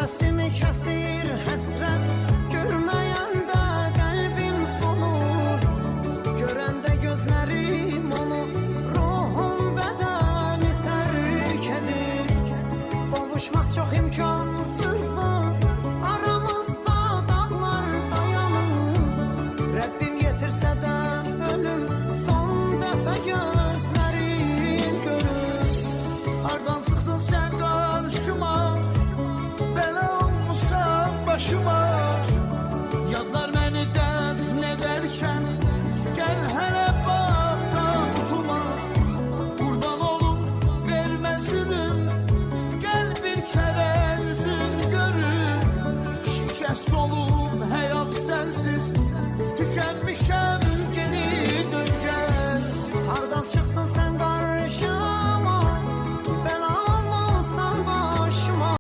Nəfəsimi kəsir həsrət, görməyəndə qəlbim solur. Görəndə gözlərim onu, ruhum bədəni tərk edir. Qovuşmaq çox imkansızdır, aramızda dağlar dayanır. Rəbbim yetirsə də ölüm, son dəfə gözlərim görür. Hardan çıxdın sən qarşıma, bəla olmusan başıma. Yadlar məni dəfn edərkən, gəl hələ bax taxtuma. Qurban olum, vermə zülüm, gəl bir kərə üzün görüm. Şikəst olub həyat sənsiz, tükənmişəm geri dön gəl. Hardan çıxdın sən